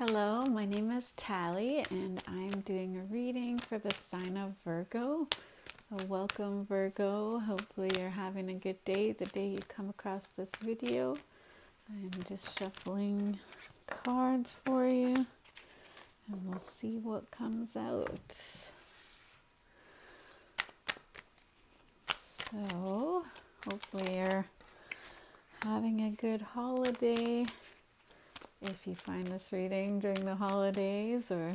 Hello, my name is Tally and I'm doing a reading for the sign of Virgo. So welcome Virgo, hopefully you're having a good day the day you come across this video. I'm just shuffling cards for you and we'll see what comes out. So hopefully you're having a good holiday. If you find this reading during the holidays or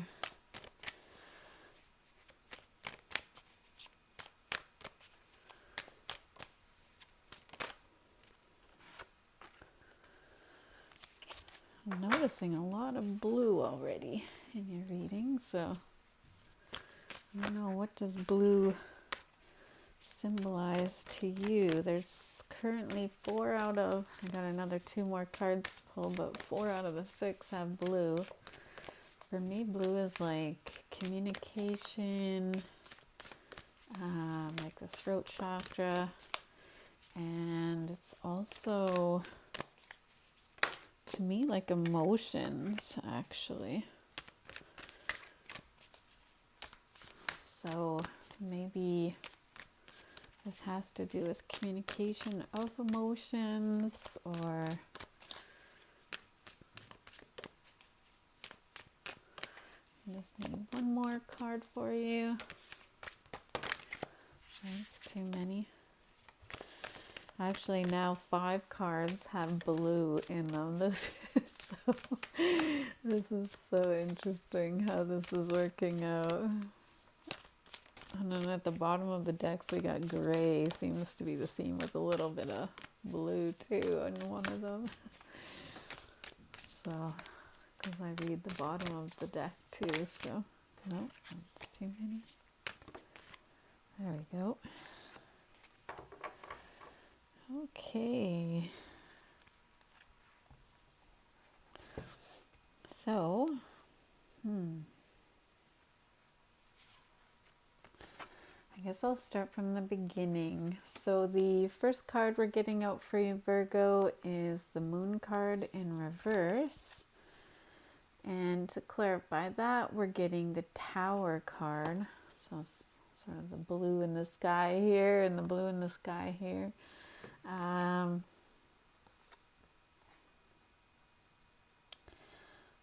I'm noticing a lot of blue already in your reading, so I don't know, what does blue symbolize to you? There's currently I got another 2 more cards to pull, but 4 out of the 6 have blue. For me, blue is like communication, like the throat chakra, and it's also, to me, like emotions, actually. So maybe this has to do with communication of emotions, or I just need one more card for you. That's too many. Actually, now 5 cards have blue in them. This is so interesting how this is working out. And then at the bottom of the decks, we got gray. Seems to be the theme, with a little bit of blue too on one of them. So, because I read the bottom of the deck too, so no, that's too many. There we go. Okay. So, I guess I'll start from the beginning. So the first card we're getting out for you, Virgo, is the Moon card in reverse. And to clarify that, we're getting the Tower card. So sort of the blue in the sky here and the blue in the sky here.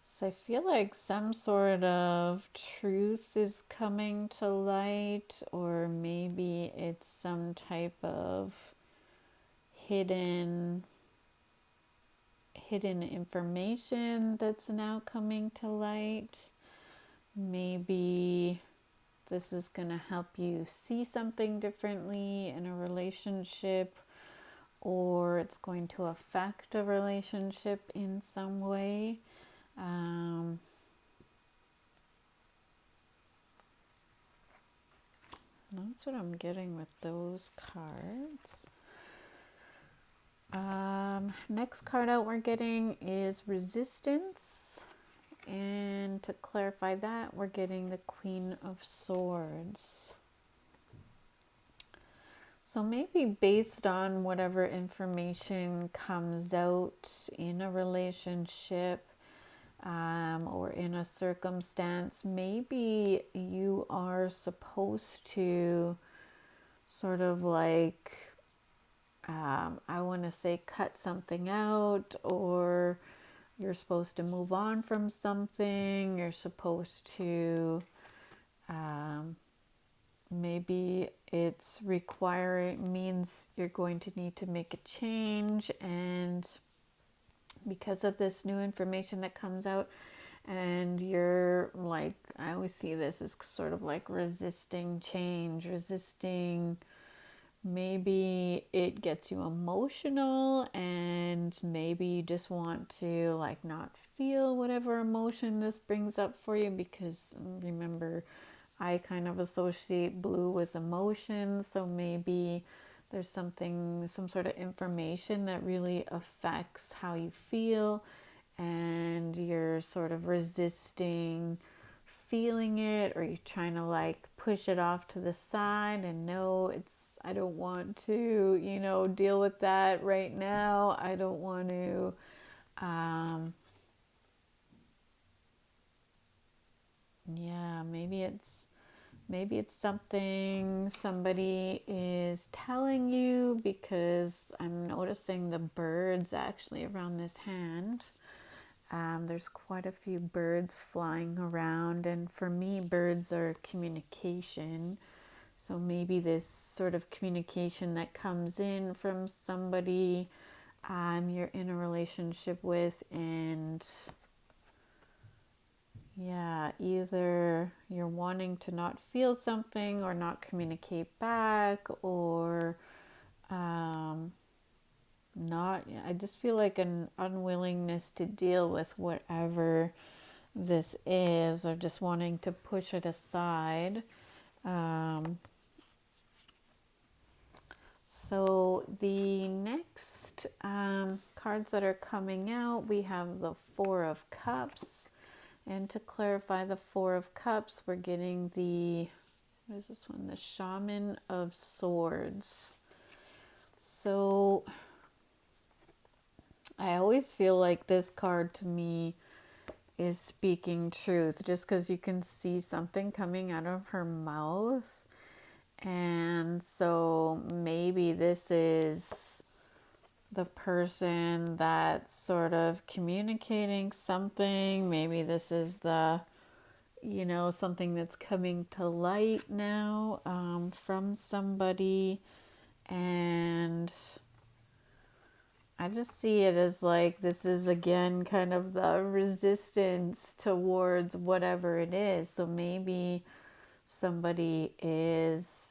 So I feel like some sort of truth is coming to light, or maybe it's some type of hidden information that's now coming to light. Maybe this is going to help you see something differently in a relationship, or it's going to affect a relationship in some way. That's what I'm getting with those cards. Next card out we're getting is Resistance. And to clarify that, we're getting the Queen of Swords. So maybe based on whatever information comes out in a relationship, or in a circumstance, maybe you are supposed to sort of like, I want to say, cut something out, or you're supposed to move on from something. You're supposed to, maybe it's means you're going to need to make a change, and because of this new information that comes out, and you're like, I always see this as sort of like resisting change, maybe it gets you emotional, and maybe you just want to like not feel whatever emotion this brings up for you, because remember, I kind of associate blue with emotions. So maybe there's some sort of information that really affects how you feel, and you're sort of resisting feeling it, or you're trying to like push it off to the side, and no, I don't want to, deal with that right now. I don't want to Yeah, maybe it's something somebody is telling you, because I'm noticing the birds actually around this hand. There's quite a few birds flying around, and for me, birds are communication. So maybe this sort of communication that comes in from somebody you're in a relationship with, and yeah, either you're wanting to not feel something or not communicate back, or um, not, I just feel like an unwillingness to deal with whatever this is, or just wanting to push it aside. Um, so the next cards that are coming out, we have the Four of Cups. And to clarify the Four of Cups, we're getting the, what is this one? The Shaman of Swords. So I always feel like this card to me is speaking truth, just because you can see something coming out of her mouth. And so maybe this is the person that's sort of communicating something. Maybe this is the, something that's coming to light now from somebody. And I just see it as like this is again kind of the resistance towards whatever it is. So maybe somebody is,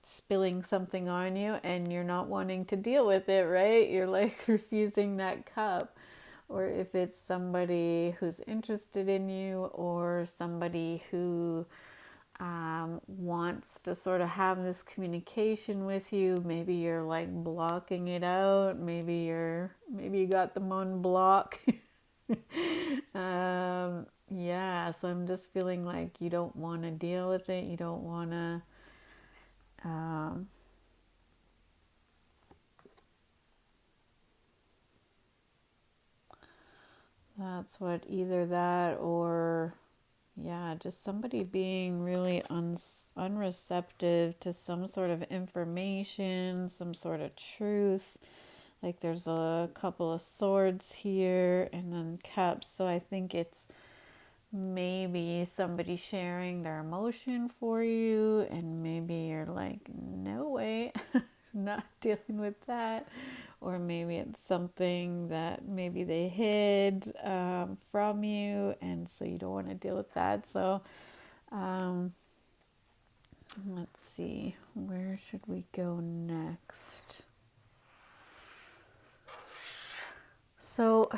spilling something on you and you're not wanting to deal with it, right? You're like refusing that cup. Or if it's somebody who's interested in you, or somebody who wants to sort of have this communication with you, maybe you're like blocking it out. Maybe you got them on block. Yeah, so I'm just feeling like you don't want to deal with it. You don't want to. That's what, either that, or yeah, just somebody being really unreceptive to some sort of information, some sort of truth. Like there's a couple of swords here and then cups. So I think it's maybe somebody sharing their emotion for you, and maybe you're like, no way, not dealing with that. Or maybe it's something that maybe they hid from you, and so you don't want to deal with that. So let's see, where should we go next? So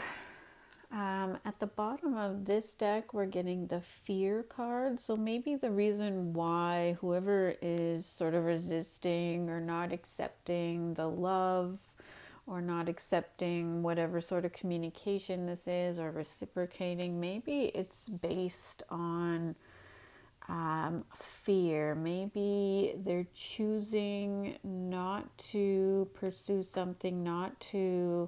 at the bottom of this deck, we're getting the Fear card. So maybe the reason why whoever is sort of resisting or not accepting the love, or not accepting whatever sort of communication this is, or reciprocating, maybe it's based on fear. Maybe they're choosing not to pursue something, not to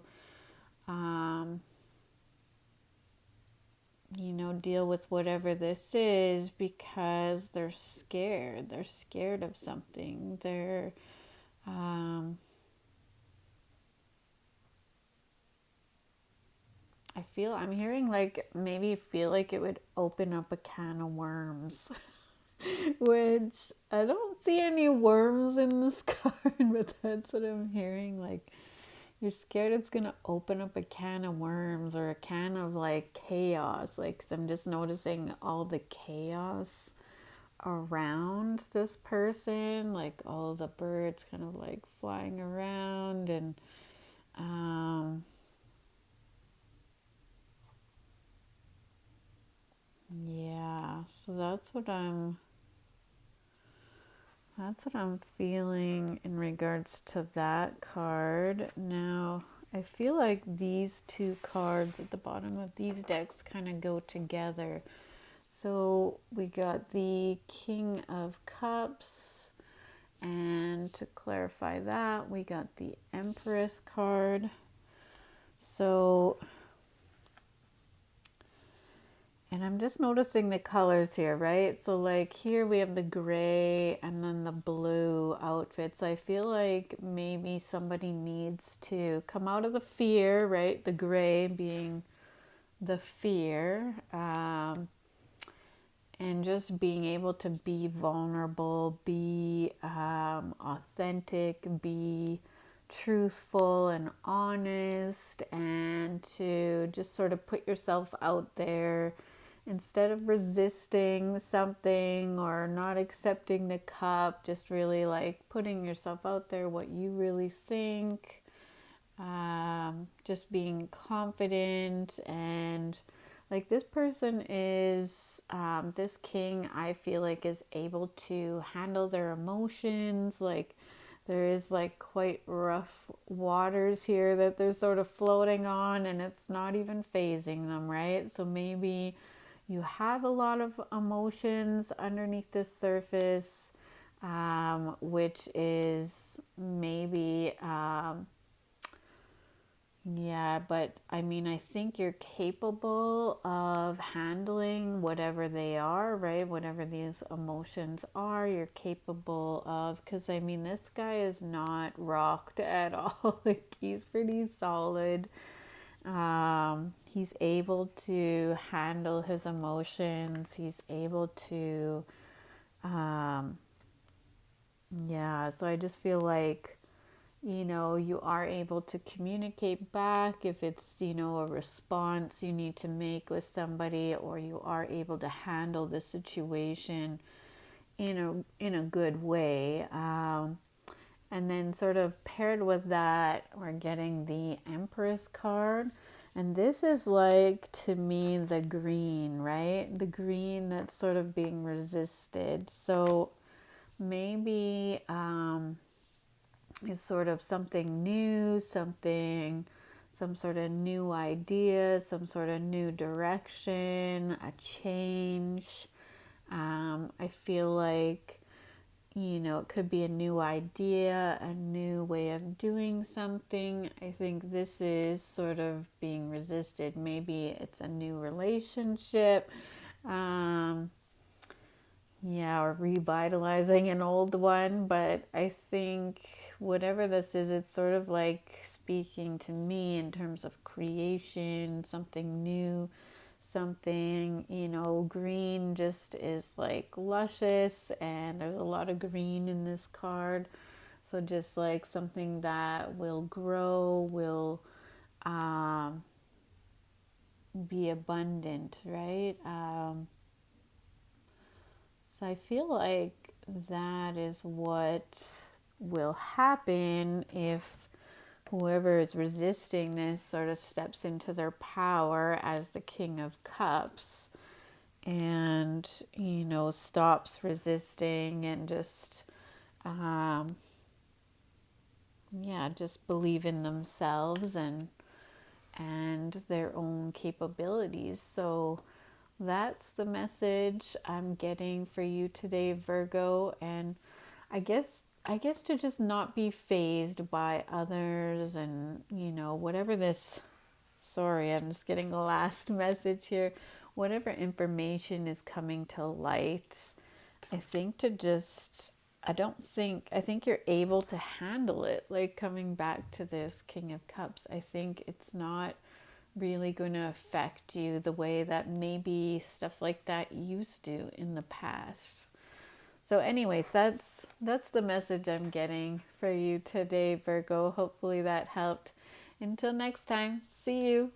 deal with whatever this is, because they're scared. They're scared of something. They're, I'm hearing like maybe feel like it would open up a can of worms, which I don't see any worms in this card, but that's what I'm hearing. Like, you're scared it's gonna open up a can of worms, or a can of like chaos. Like, 'cause I'm just noticing all the chaos around this person, like all the birds kind of like flying around, and yeah, so that's what I'm feeling in regards to that card. Now, I feel like these two cards at the bottom of these decks kind of go together. So we got the King of Cups, and to clarify that, we got the Empress card. So, and I'm just noticing the colors here, right? So like here we have the gray and then the blue outfit. So I feel like maybe somebody needs to come out of the fear, right? The gray being the fear, and just being able to be vulnerable, be authentic, be truthful and honest, and to just sort of put yourself out there instead of resisting something or not accepting the cup. Just really like putting yourself out there, what you really think, just being confident. And like this person is, this king, I feel like is able to handle their emotions. Like there is like quite rough waters here that they're sort of floating on, and it's not even phasing them, right? So maybe you have a lot of emotions underneath the surface, which is maybe, yeah, but I mean, I think you're capable of handling whatever they are, right? Whatever these emotions are, you're capable of, because I mean, this guy is not rocked at all. Like, he's pretty solid. He's able to handle his emotions. He's able to, um, yeah, so I just feel like, you are able to communicate back if it's, a response you need to make with somebody, or you are able to handle the situation in a good way. And then sort of paired with that, we're getting the Empress card. And this is like, to me, the green, right? The green that's sort of being resisted. So maybe, is sort of something new, some sort of new idea, some sort of new direction, a change. I feel like, it could be a new idea, a new way of doing something. I think this is sort of being resisted. Maybe it's a new relationship. Yeah, or revitalizing an old one. But I think whatever this is, it's sort of like speaking to me in terms of creation, something new, something, green just is like luscious, and there's a lot of green in this card. So just like something that will grow, will be abundant, right? So I feel like that is what will happen if whoever is resisting this sort of steps into their power as the King of Cups, and, stops resisting and just, yeah, just believe in themselves and their own capabilities. So that's the message I'm getting for you today, Virgo. And I guess to just not be phased by others, and whatever this, sorry, I'm just getting a last message here. Whatever information is coming to light, I think to just, I think you're able to handle it. Like, coming back to this King of Cups, I think it's not really going to affect you the way that maybe stuff like that used to in the past. So anyways, that's the message I'm getting for you today, Virgo. Hopefully that helped. Until next time, see you.